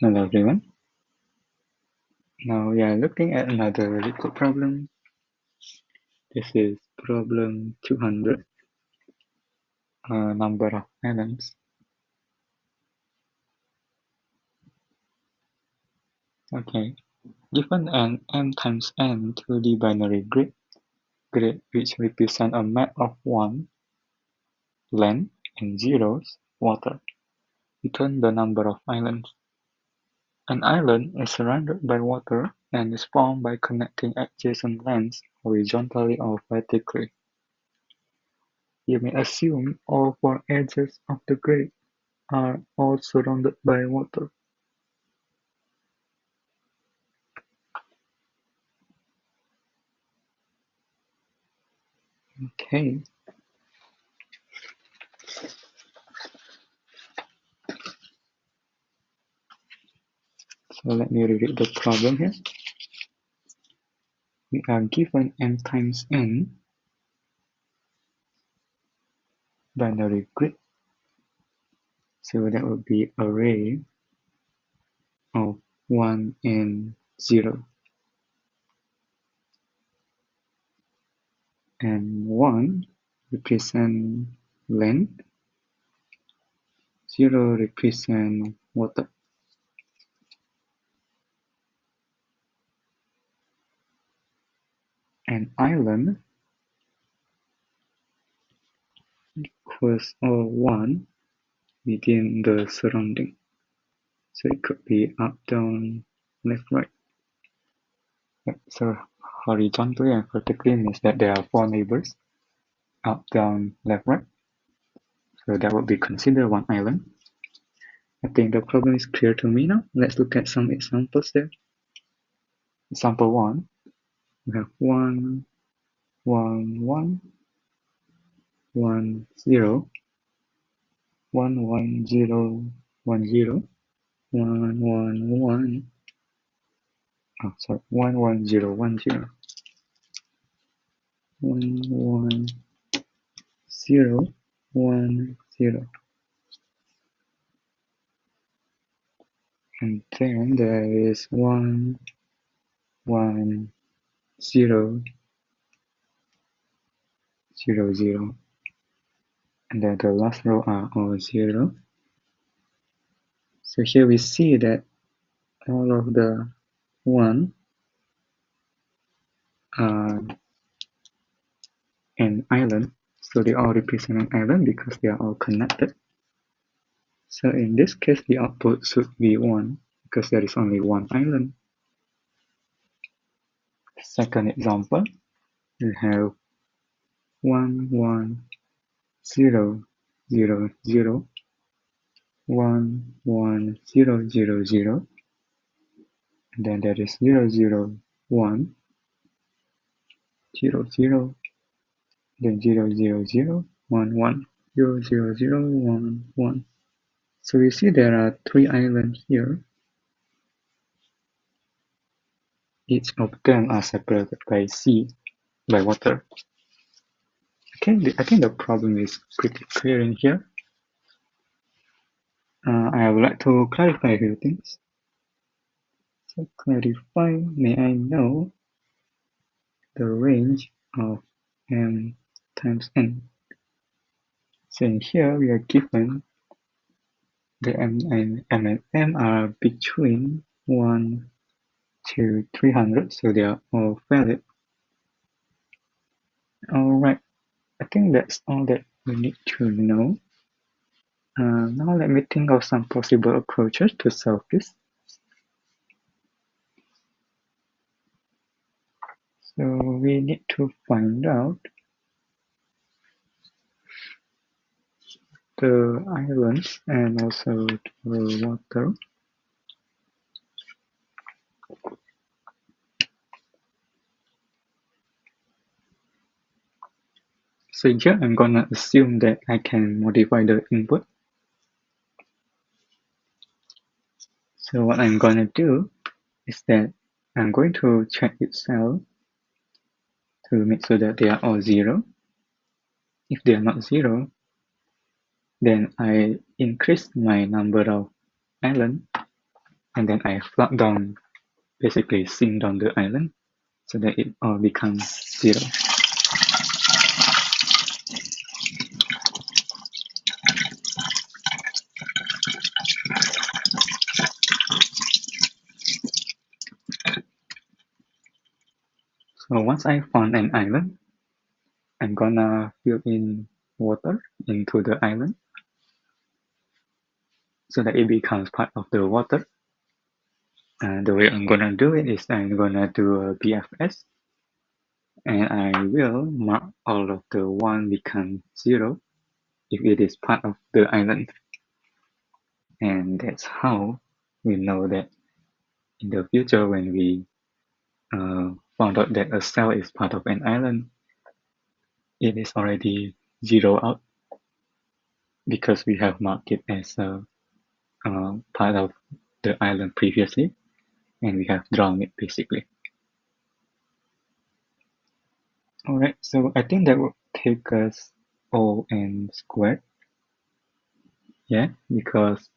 Hello everyone. Now we are looking at another LeetCode problem. This is problem 200, number of islands. Okay, given an m times n 2D binary grid which represent a map of 1, land, and zeros, water, return the number of islands. An island is surrounded by water and is formed by connecting adjacent lands horizontally or vertically. You may assume all 4 edges of the grid are all surrounded by water. Okay. So let me read the problem here. We are given m times n binary grid. So that would be array of 1 and 0. And 1 represent land, 0 represent water. An island equals all 1 within the surrounding. So it could be up, down, left, right. So horizontally and vertically means that there are 4 neighbors, up, down, left, right. So that would be considered one island. I think the problem is clear to me now. Let's look at some examples there. Example 1, we have 1, 1, 1, 1, 0, 1, 1, 0, 1, 0, 1, 1, 1, oh sorry, 1, 1, 0, 1, 0, 1, 1, 0, 1, 0. And then there is 1, 1, 0, 0, 0. And then the last row are all 0. So here we see that all of the 1 are an island. So they all represent an island because they are all connected. So in this case, the output should be 1 because there is only one island. Second example, we have 1, 1, 0, 0, 0, 1, 1, 0, 0, 0. And then there is 0, 0, 1, 0, 0, then 0, 0, 0, 1, 1, 0, 0, 0, 1, 1. So you see there are 3 islands here. Each of them are separated by sea, by water. Okay, I think the problem is pretty clear in here. I would like to clarify a few things. So clarify, may I know the range of m times n? So in here we are given the m and m are between 1 to 300, so they are all valid. Alright, I think that's all that we need to know. Now let me think of some possible approaches to solve this. So we need to find out the islands and also the water. So here I'm gonna assume that I can modify the input. So what I'm gonna do is that I'm going to check each cell to make sure that they are all 0. If they are not 0, then I increase my number of islands. and then I flood down, basically sink down the island so that it all becomes 0. So once I found an island, I'm gonna fill in water into the island so that it becomes part of the water. And the way I'm gonna do it is I'm gonna do a BFS, and I will mark all of the 1 become 0 if it is part of the island. And that's how we know that in the future when we found out that a cell is part of an island, it is already 0 out because we have marked it as a part of the island previously, and we have drawn it basically. Alright, so I think that will take us O(n) squared. Yeah, because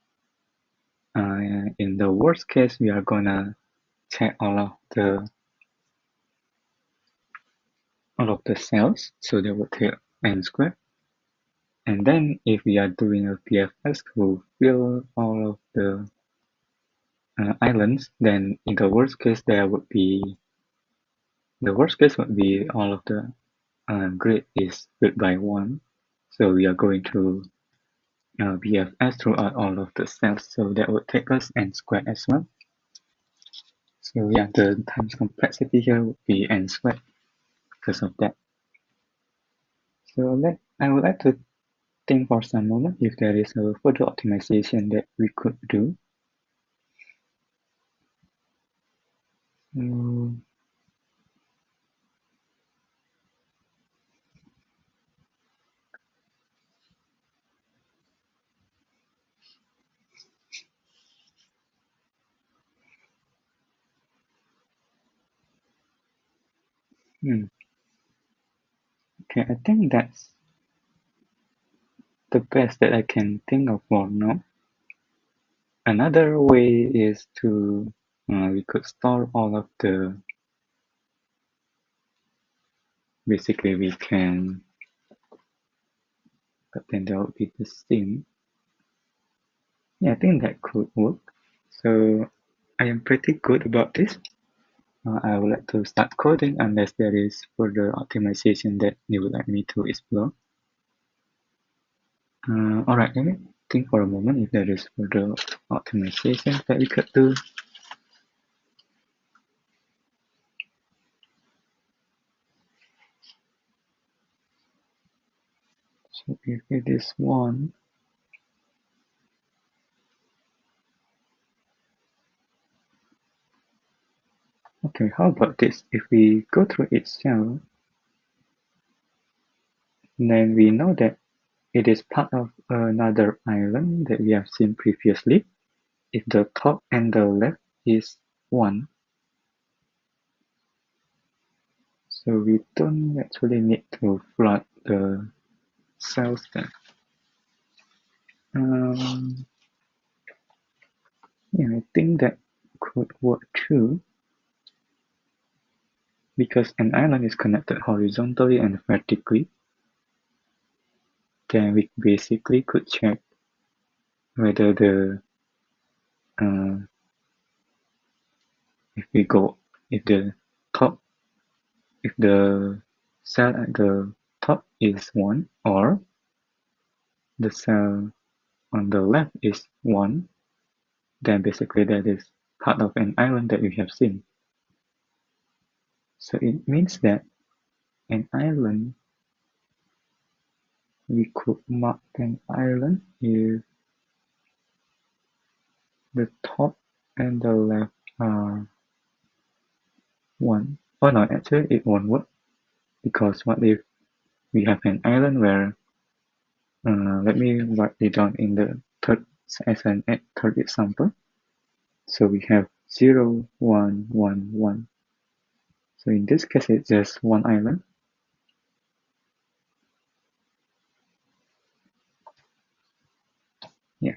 in the worst case, we are gonna check all of the cells, so that will take n squared. And then if we are doing a PFS to fill all of the islands, then in the worst case would be all of the grid is filled by 1. So we are going to BFS throughout all of the cells, so that would take us n squared as well. So yeah, the times complexity here would be n squared because of that. So I would like to think for some moment if there is a further optimization that we could do. Okay, I think that's the best that I can think of for now. Another way is to we could store all of the, basically we can, but then there will be the same. Yeah, I think that could work. So I am pretty good about this. I would like to start coding unless there is further optimization that you would like me to explore. Alright, let me think for a moment if there is further optimization that we could do. So if it is 1, okay, how about this? If we go through each cell, then we know that it is part of another island that we have seen previously. If the top and the left is 1, so we don't actually need to flood the cells then. Yeah, I think that could work too, because an island is connected horizontally and vertically. Then we basically could check whether if the top, if the cell at the top is 1 or the cell on the left is 1, then basically that is part of an island that we have seen. So it means that an island, we could mark an island if the top and the left are 1. Oh no, actually it won't work, because what if we have an island where, let me write it down in the third as an third example. So we have 0, 1, 1, 1. So in this case it's just one island. Yeah.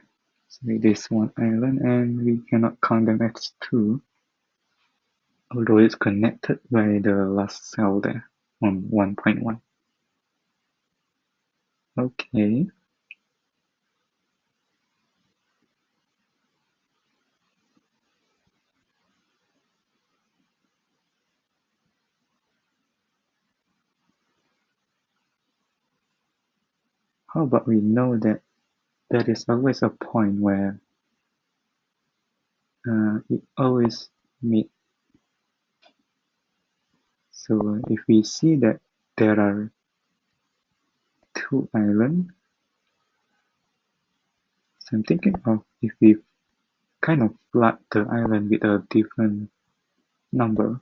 So it is one island and we cannot count them as two, although it's connected by the last cell there on 1.1. Okay. How about we know that there is always a point where it always meets. So if we see that there are two islands, so I'm thinking of if we kind of flood the island with a different number,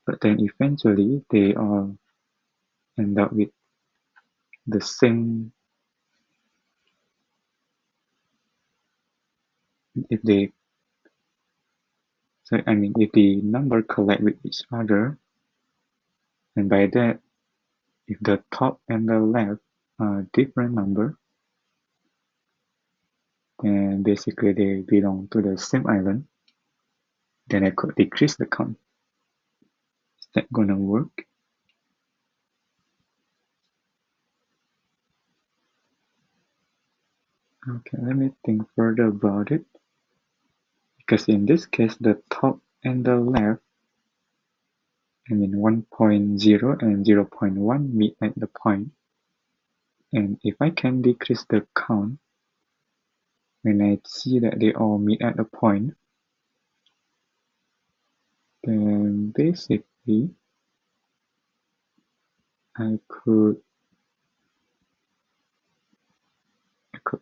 but then eventually they all end up with the same. If they, so I mean, if the number collide with each other, and by that, if the top and the left are different number, then basically they belong to the same island. Then I could decrease the count. Is that gonna work? Okay, let me think further about it. Because in this case, the top and the left, I mean 1.0 and 0.1 meet at the point. And if I can decrease the count, when I see that they all meet at a point, then basically I could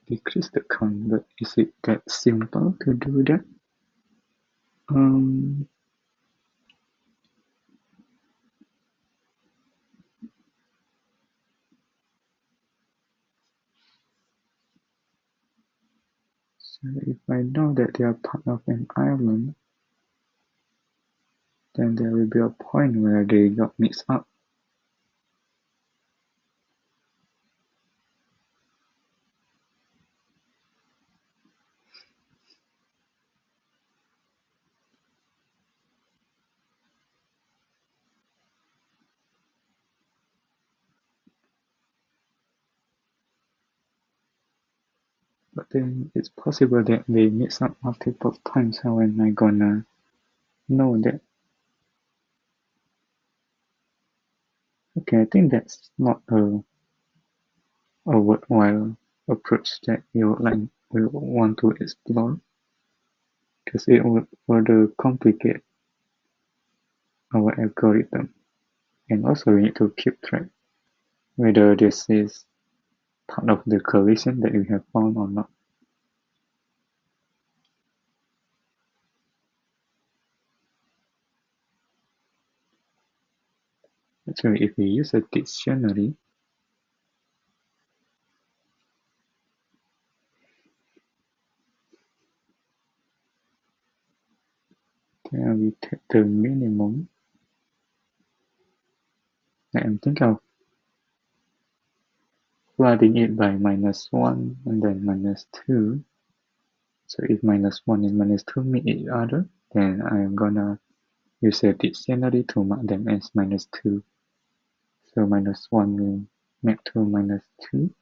decrease the count, but is it that simple to do that? Um, so if I know that they are part of an island, then there will be a point where they got mixed up. But then it's possible that they mix up multiple times. How am I gonna know that? Okay, I think that's not a worthwhile approach that we want to explore, because it would further complicate our algorithm. And also we need to keep track whether this is part of the collision that we have found or not. Actually, if we use a dictionary, then we take the minimum. I'm thinking of flooding it by -1 and then -2. So if -1 and -2 meet each other, then I'm gonna use a dictionary to mark them as -2. So -1 will map to -2.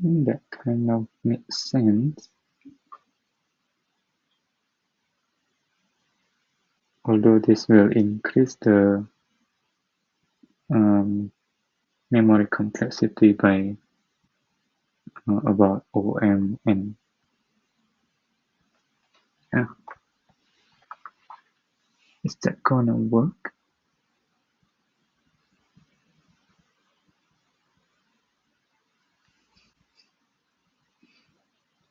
That kind of makes sense. Although this will increase the memory complexity by about OMN. Yeah. Is that gonna work?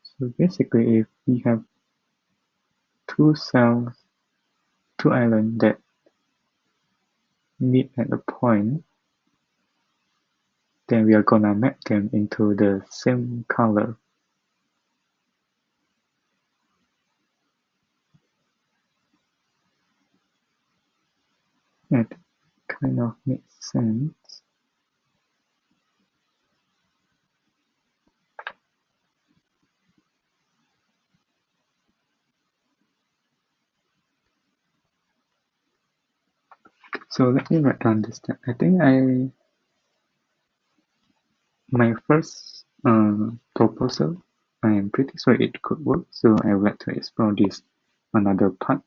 So basically, if we have two cells, two islands that meet at a point, then we are gonna map them into the same color. That kind of makes sense. So let me write down this step. I think my first proposal, I am pretty sure it could work. So I would like to explore this another part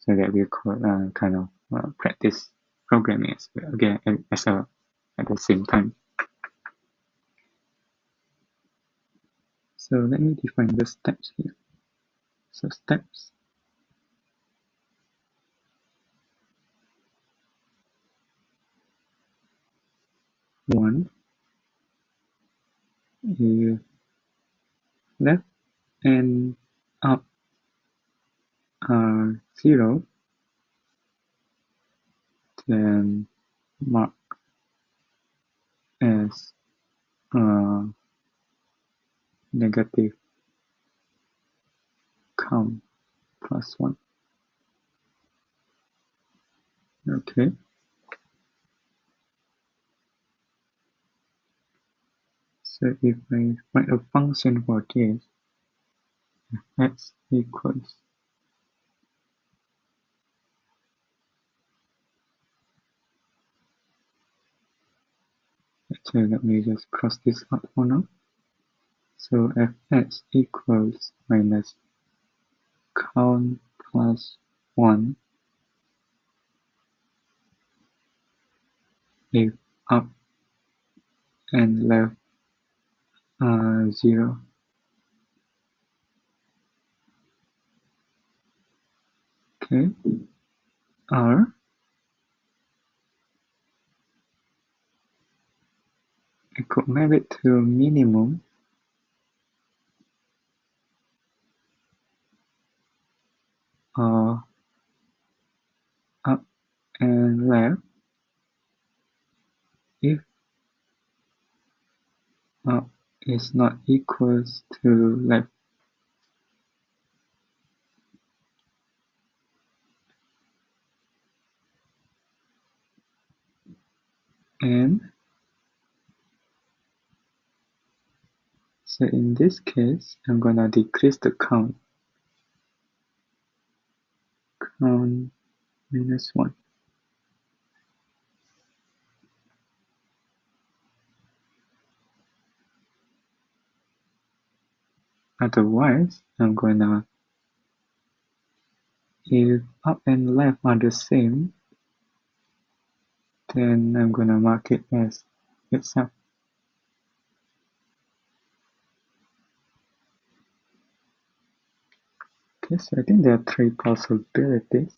so that we could kind of practice programming as well, again at the same time. So let me define the steps here. So steps. One, if left and up are 0, then mark as negative count plus 1. Okay. So if I write a function for this, x equals, actually let me just cross this out for now. So fx equals minus count plus 1 if up and left are 0. Okay. R, I could map it to minimum or up and left if up is not equals to left. And so in this case, I'm gonna decrease the count minus 1. Otherwise, I'm gonna, if up and left are the same, then I'm gonna mark it as itself. Okay, so I think there are 3 possibilities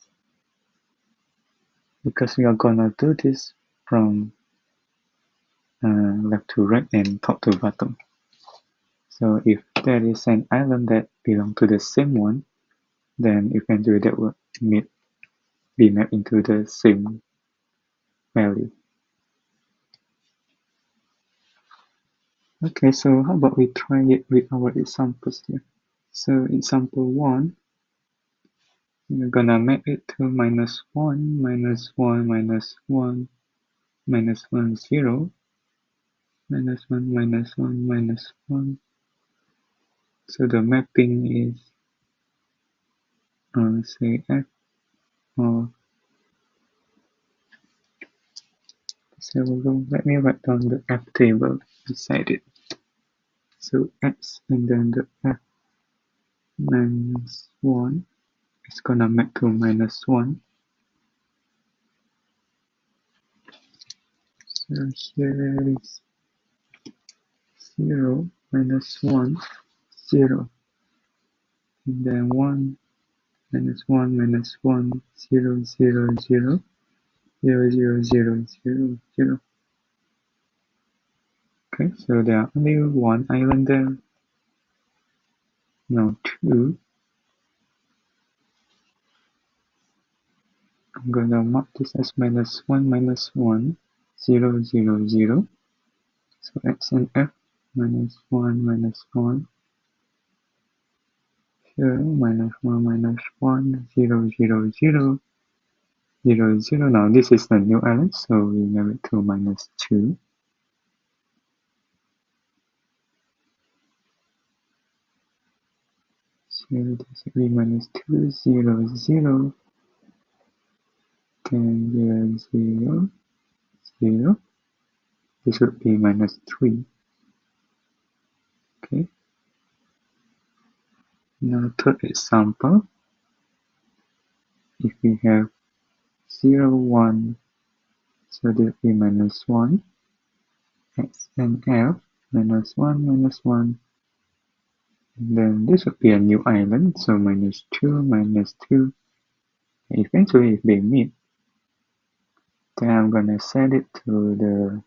because we are gonna do this from left to right and top to bottom. So if there is an island that belongs to the same one, then eventually that will be mapped into the same value. Okay, so how about we try it with our examples here. So example 1, we're gonna map it to minus 1, minus 1, minus 1, minus 1, 0, minus 1, minus 1, minus 1. So the mapping is, say f or let me write down the f table beside it. So x and then the f minus 1 is gonna map to minus 1. So here is 0, minus 1, 0. And then 1, minus 1, minus 1, 0, 0, 0, 0, 0, 0, 0, 0. Okay, so there are only 1 island there. Now 2. I'm gonna mark this as minus 1, minus 1, 0, 0, 0. So x and f, minus 1, minus 1. Here, minus 1, minus 1, 0, 0, 0. 0, 0. Now this is the new island, so we map it to -2. So this will be -2, 0, 0. Then 0, 0, 0. This would be -3. Okay. Now third example. If we have 0, 1, so that would be -1. X and F, -1, -1. And then this would be a new island, so -2, -2. Eventually, if they meet, then I'm gonna set it to the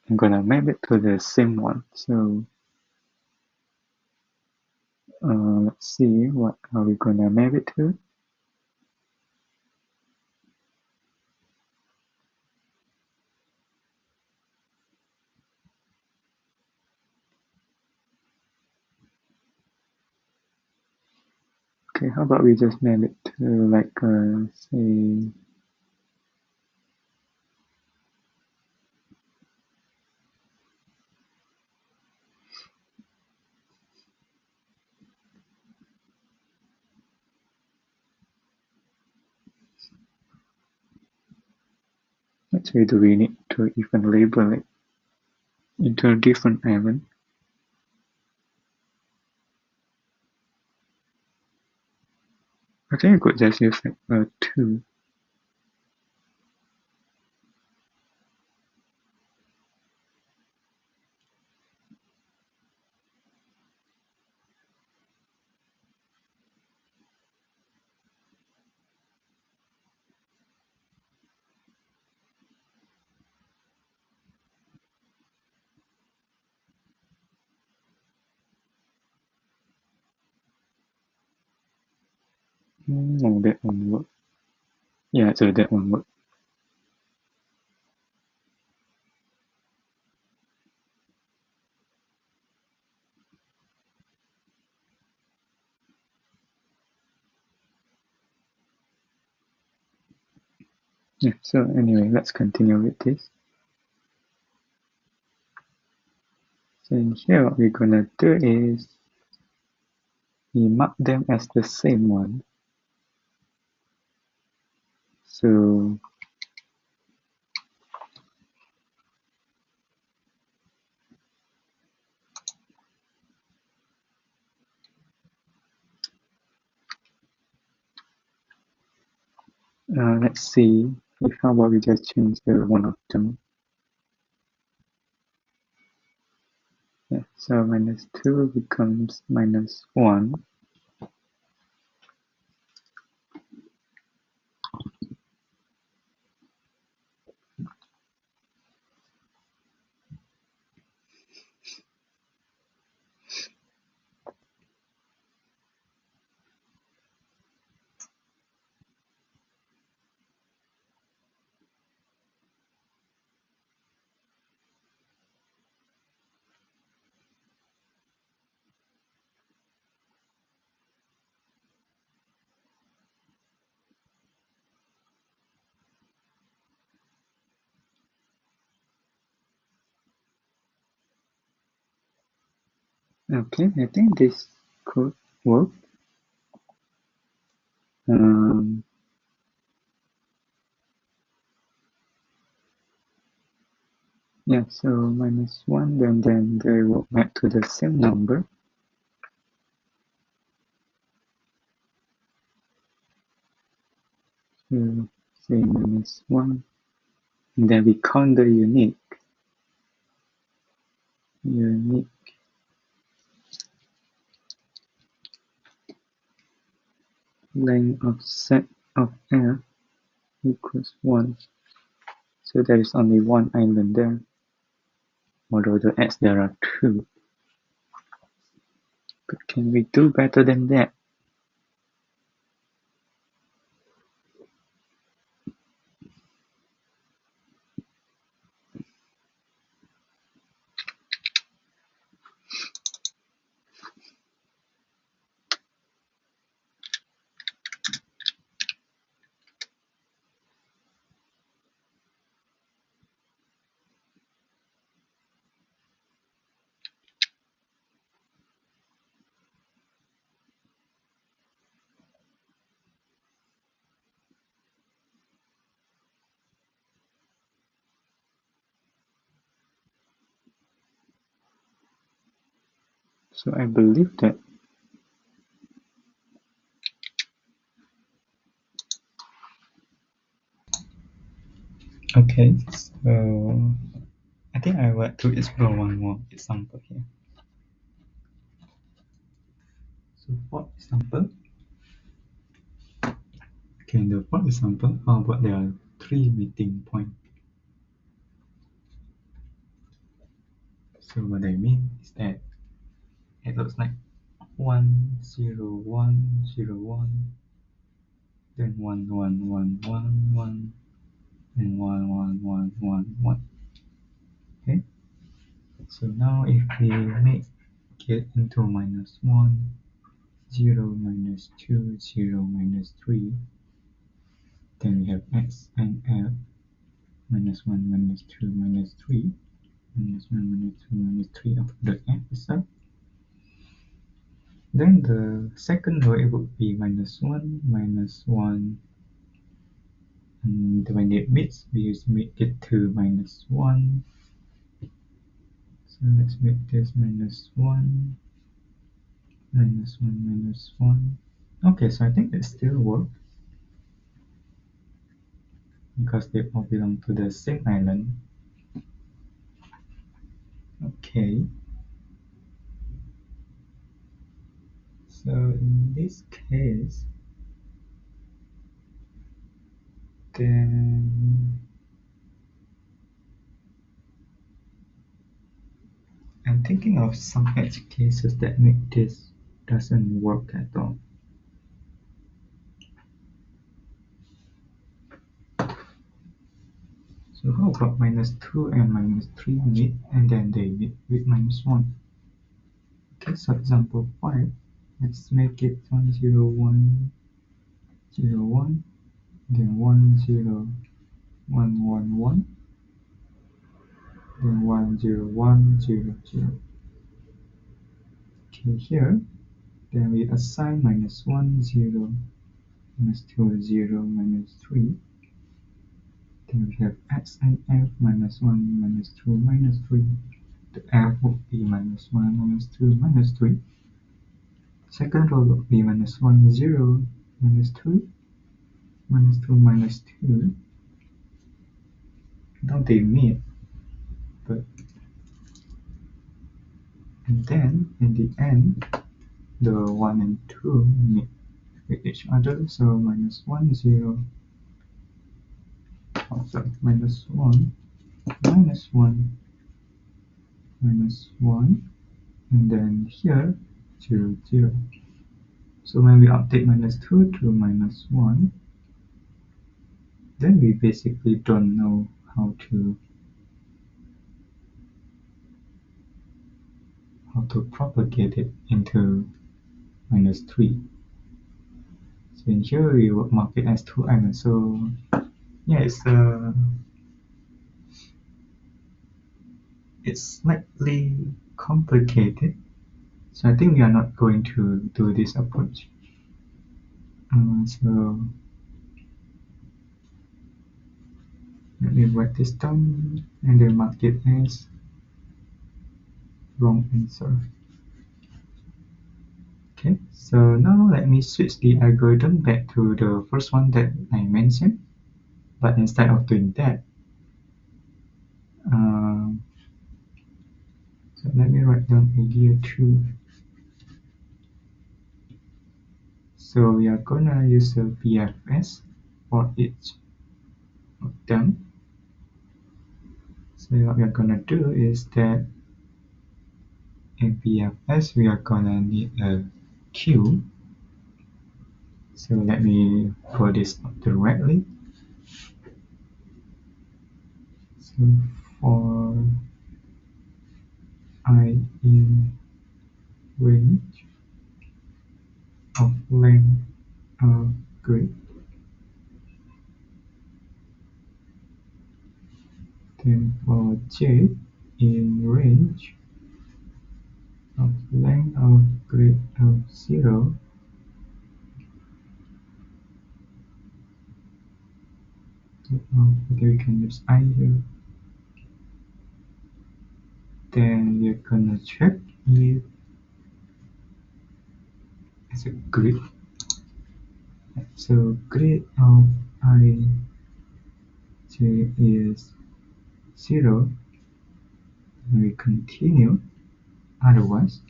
I'm gonna map it to the same one. So let's see, what are we gonna map it to? Okay, how about we just map it to like say which way do we need to even label it into a different island? I think I could just use like a 2. No, that won't work. Yeah, so that won't work. Yeah, so anyway, let's continue with this. So in here, what we're gonna do is we mark them as the same one. So let's see if how about we just change the one of them. Yeah, so -2 becomes -1. Okay, I think this could work. Yeah, so -1, then they will map to the same number. So say -1, and then we count the unique length of set of F equals 1. So there is only one island there, although the X there are 2. But can we do better than that? So I believe that okay, so I think I want to explore one more example here. So for example, okay, in the for example, how about there are 3 meeting points? So what I mean is that it looks like 1 0 1 0 1, then 1 1 1 1 1, and 1 1 1 1 1. Okay, so now if we make it into -1 0 -2 0 -3, then we have x and f -1 -2 -3 -1 -2 -3 of the f itself. Then the second row it would be -1 -1, and when it meets we just make it to -1. So let's make this -1 -1 -1. Okay, so I think it still works because they all belong to the same island. Okay, so in this case, then I'm thinking of some edge cases that make this doesn't work at all. So how about -2 and -3 meet and then they meet with -1? Okay, so example 5, let's make it 1 0 1 0 1, then 1 0 1 1 1, then 1 0 1 0 0. Okay, here then we assign -1 0 -2 0 -3. Then we have x and f -1 -2 -3. The f would be -1 -2 -3. Second row would be -1 0 -2 -2 -2. Now they meet, but and then in the end the 1 and 2 meet with each other, so -1 0, oh sorry, -1 -1 -1, and then here 0 0. So when we update -2 to -1, then we basically don't know how to propagate it into -3. So in here we will mark it as 2 islands. So yeah, it's slightly complicated. So I think we are not going to do this approach. So let me write this down and then mark it as wrong answer. Okay, so now let me switch the algorithm back to the first one that I mentioned. But instead of doing that, so let me write down idea 2. So we are gonna use a BFS for each of them. So what we are gonna do is that in BFS we are gonna need a queue. So let me put this up directly. So for I in range of length of grid, then for j in range of length of grid of 0, okay, we can use I here. Then we're gonna check if as a grid. So grid of I j is 0, we continue, otherwise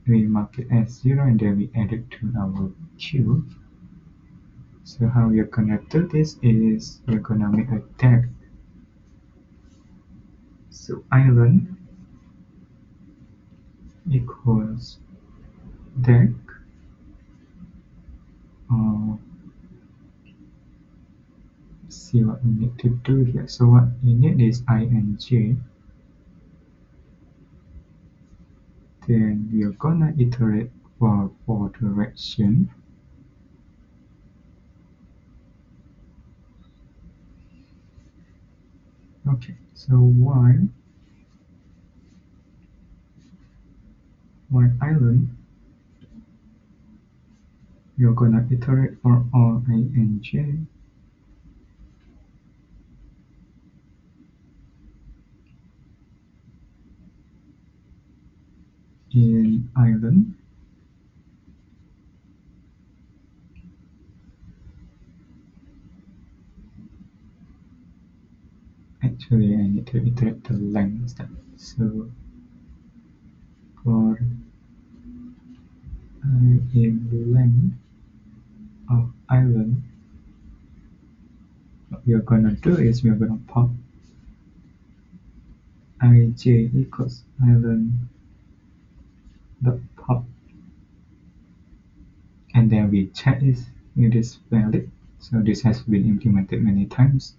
we mark it as 0 and then we add it to our queue. So how we're gonna do this is we're gonna make a tag. So island equals deck. See what we need to do here. So what we need is I and j. Then we are gonna iterate for direction. Okay, so while island, we are gonna iterate for all I and j. In island, actually I need to iterate the length instead. So for I in length of island, what we are gonna do is we are gonna pop ij equals island dot pop, and then we check if it is valid. So this has been implemented many times,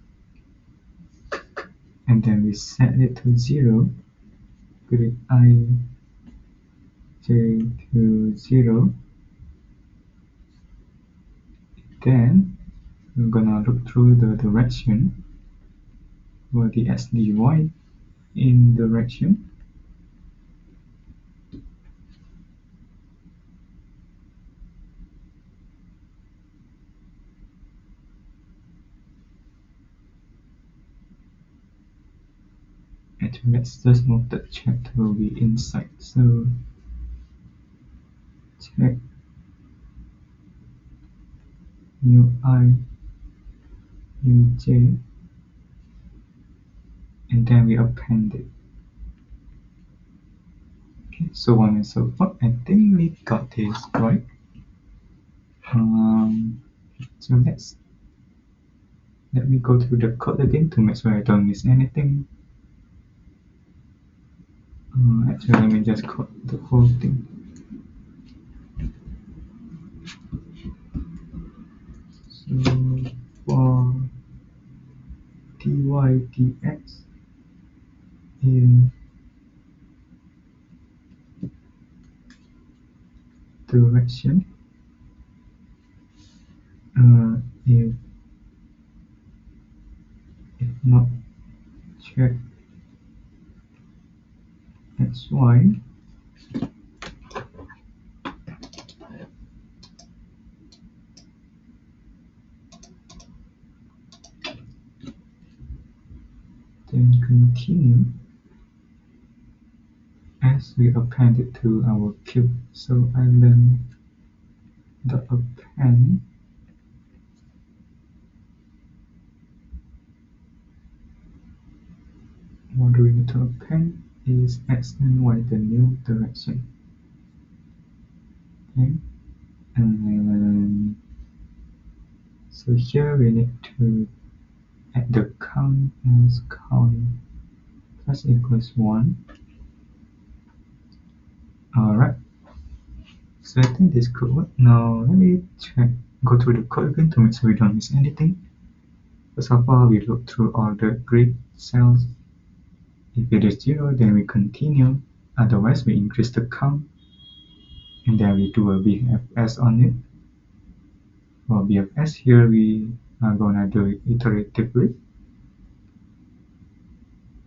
and then we set it to 0, grid I j to 0. Then we're gonna look through the direction for the sdy in direction. Actually, let's just move the check will be inside. So check new I, new j, and then we append it. Okay, so on and so forth. I think we got this right. So let me go through the code again to make sure I don't miss anything. Actually, let me just code the whole thing. So for dy dx in direction, if not check xy, then continue as we append it to our cube. So island dot append what do we need to append is x and y, the new direction. Okay, and so here we need to add the count as count plus equals 1. Alright, so I think this could work. Now let me go through the code again to make sure we don't miss anything. First of all, we look through all the grid cells. If it is 0, then we continue, otherwise we increase the count, and then we do a BFS on it. For BFS here, we are gonna do it iteratively.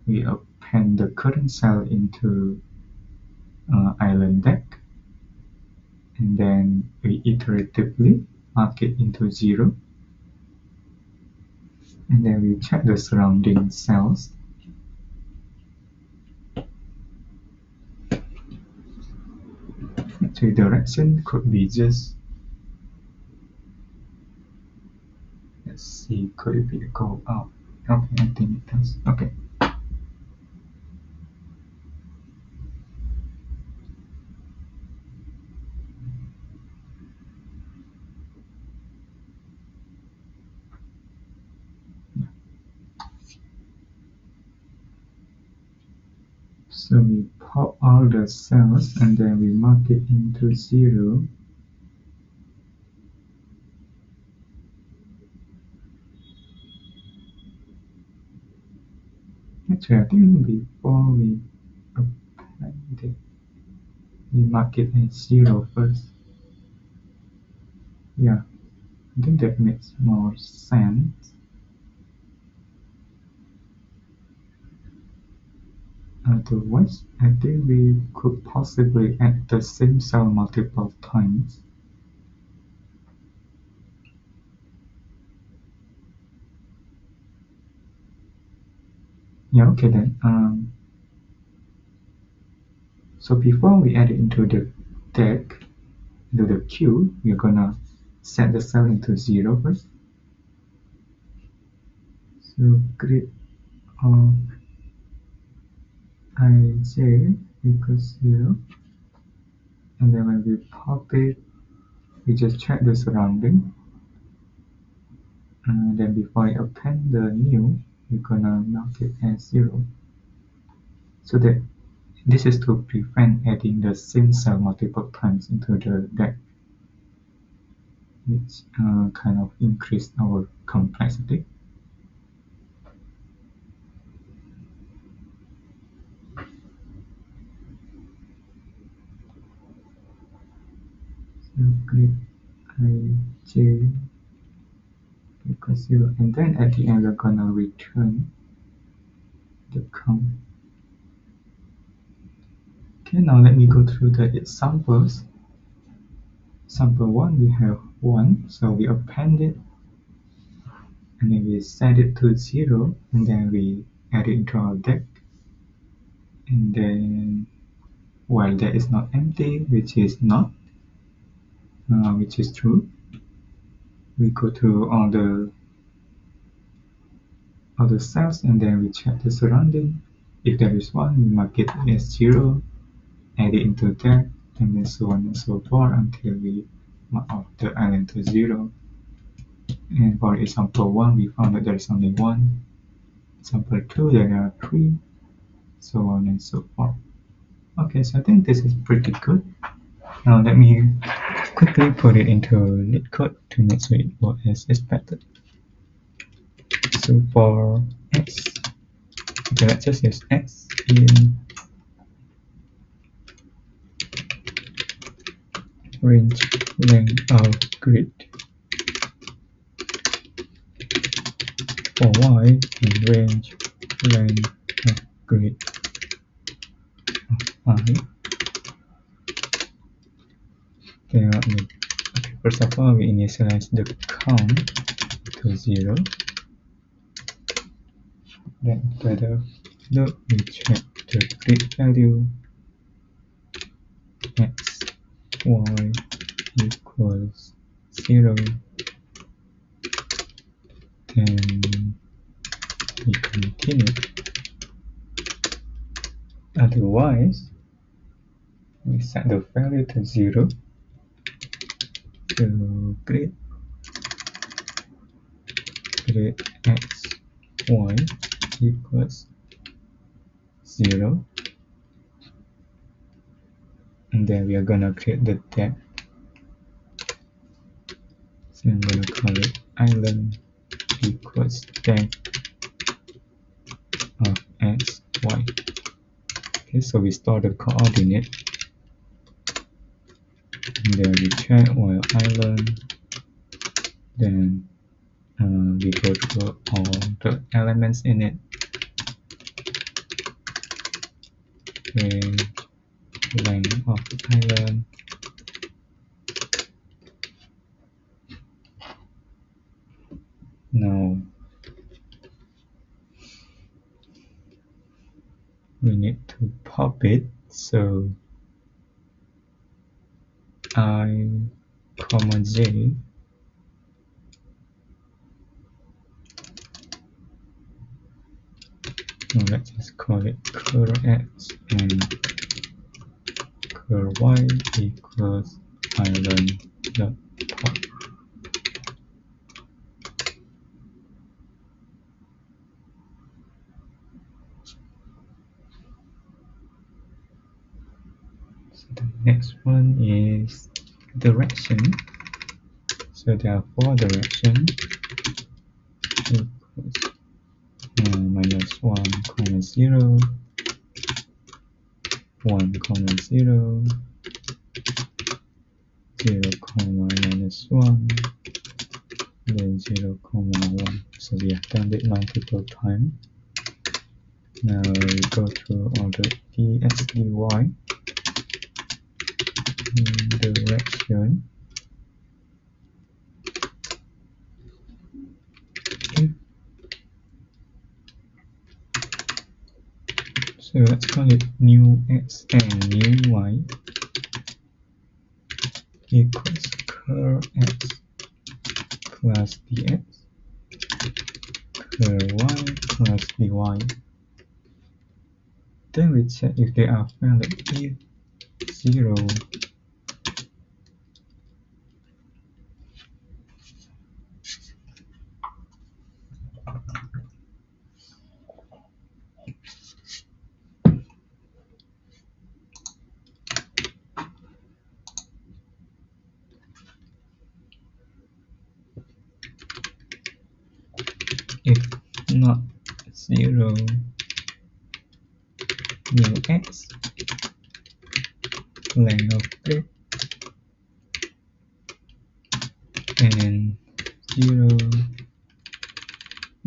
We append the current cell into island deck, and then we iteratively mark it into 0, and then we check the surrounding cells. the direction could be just, let's see, could it be go up? Okay, I think it does. Okay. So we pop all the cells and then we mark it into 0. Actually, I think before we apply it, we mark it as 0 first. Yeah, I think that makes more sense. Otherwise, I think we could possibly add the same cell multiple times. Yeah, okay then. So before we add it into the deck, into the queue, we're gonna set the cell into 0 first. So grid of ij equals 0. And then when we pop it, we just check the surrounding. And then before I append the new, we're gonna mark it as 0. So that this is to prevent adding the same cell multiple times into the deck, which kind of increased our complexity. So grid ij equals 0, and then at the end we're gonna return the count. Okay, now let me go through the examples. Sample 1, we have 1, so we append it, and then we set it to 0, and then we add it into our deck. And then while that is not empty, which is not, which is true, we go to all the cells and then we check the surrounding. If there is 1, we mark it as 0, add it into deck, and then so on and so forth until we mark off the island to 0. And for example 1, we found that there is only 1. Example 2, there are 3, so on and so forth. Okay, so I think this is pretty good. Now let me quickly put it into LeetCode to make sure it works as expected. So for x, okay, let's just use x in range length of grid. For y in range length of grid of I. Okay, first of all, we initialize the count to 0. Then after the loop, we check the grid value x, y equals 0. Then we continue. Otherwise, we set the value to 0. So grid x, y equals 0. And then we are gonna create the deck. So I'm gonna call it island equals deck of x, y. Okay, so we store the coordinate. And then we check while island. Then we go through all the elements in it. Range length of island. Now we need to pop it, so I, comma j. No, let's just call it curl x and curl y equals island dot pop. So the next one is direction. So therefore direction equals minus 1, comma 0, 1, comma 0, 0, comma minus 1, then 0, comma 1. So we have done it multiple times. Now we go through all the dx dy direction. So let's call it new x and new y equals curl x plus dx, curl y plus dy. Then we check if they are valid. If 0, if not 0, new x, length of grid, and 0,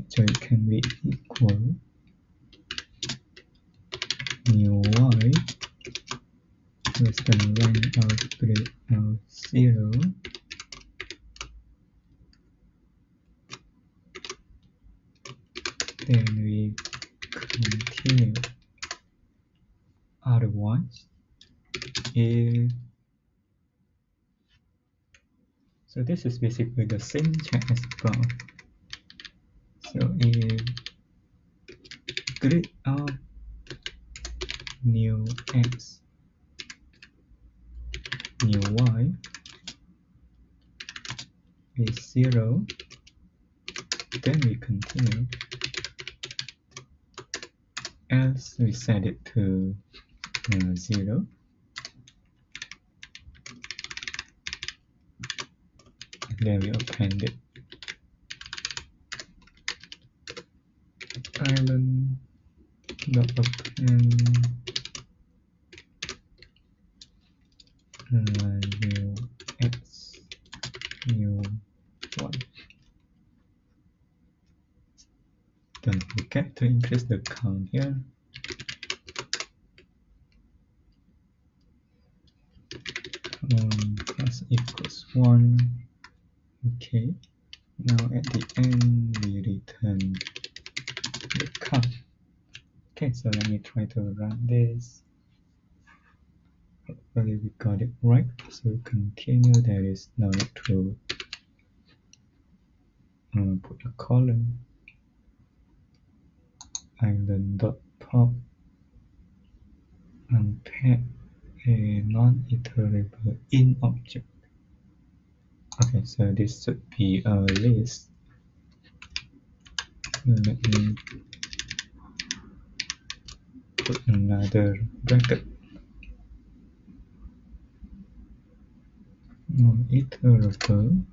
so it can be equal new y with the length of grid of 0, then we continue. Otherwise, if so, this is basically the same check as above. So if grid of new x, new y is 0, then we continue. Else we set it to 0. And then we append it. Island dot append new x, new y. Don't forget to increase the count here. Plus equals 1. Okay. Now at the end we return the count. Okay, so let me try to run this. Hopefully we got it right. So continue. There is no need to put a column. Island.pop unpack a non-iterable in object. Okay, so this should be a list. Let me put another bracket. Non-iterable.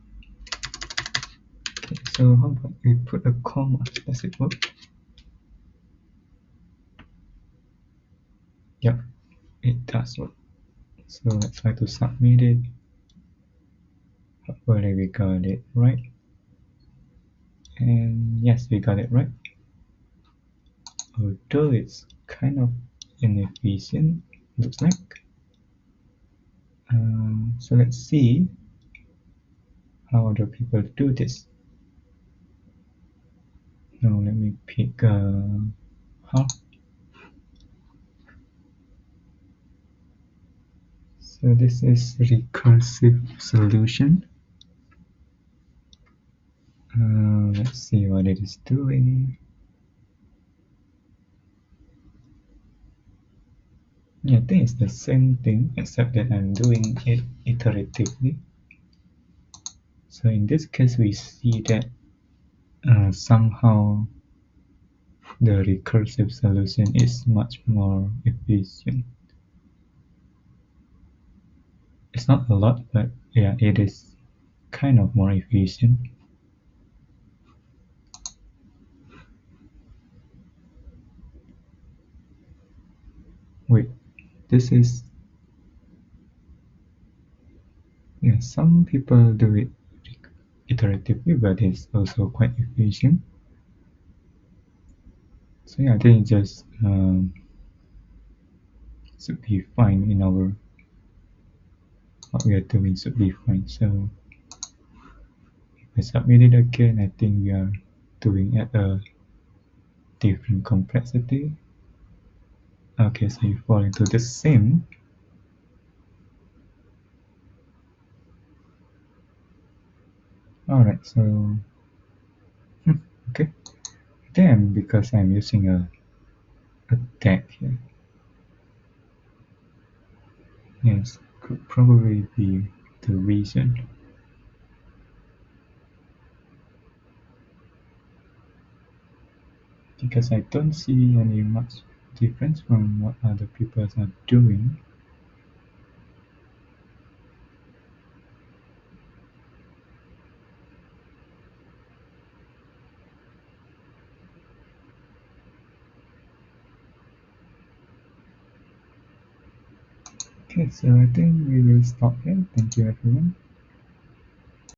Okay, so how about we put a comma? Does it work? Yep, it does work. So let's try to submit it. Hopefully we got it right. And yes, we got it right. Although it's kind of inefficient, looks like. So let's see how other people do this. Now let me pick half. So So this is recursive solution. Let's see what it is doing. Yeah, I think it's the same thing except that I'm doing it iteratively. So in this case, we see that somehow the recursive solution is much more efficient. It's not a lot, but yeah, it is kind of more efficient. Wait, this is, yeah, some people do it iteratively, but it's also quite efficient. So yeah, I think it just should be fine in our, what we are doing should be fine. So if I submit it again, I think we are doing at a different complexity. Okay, so you fall into the same. Alright, so okay. Then because I'm using a tag here. Yes, could probably be the reason. Because I don't see any much difference from what other people are doing. Okay, so I think we will stop here. Thank you everyone.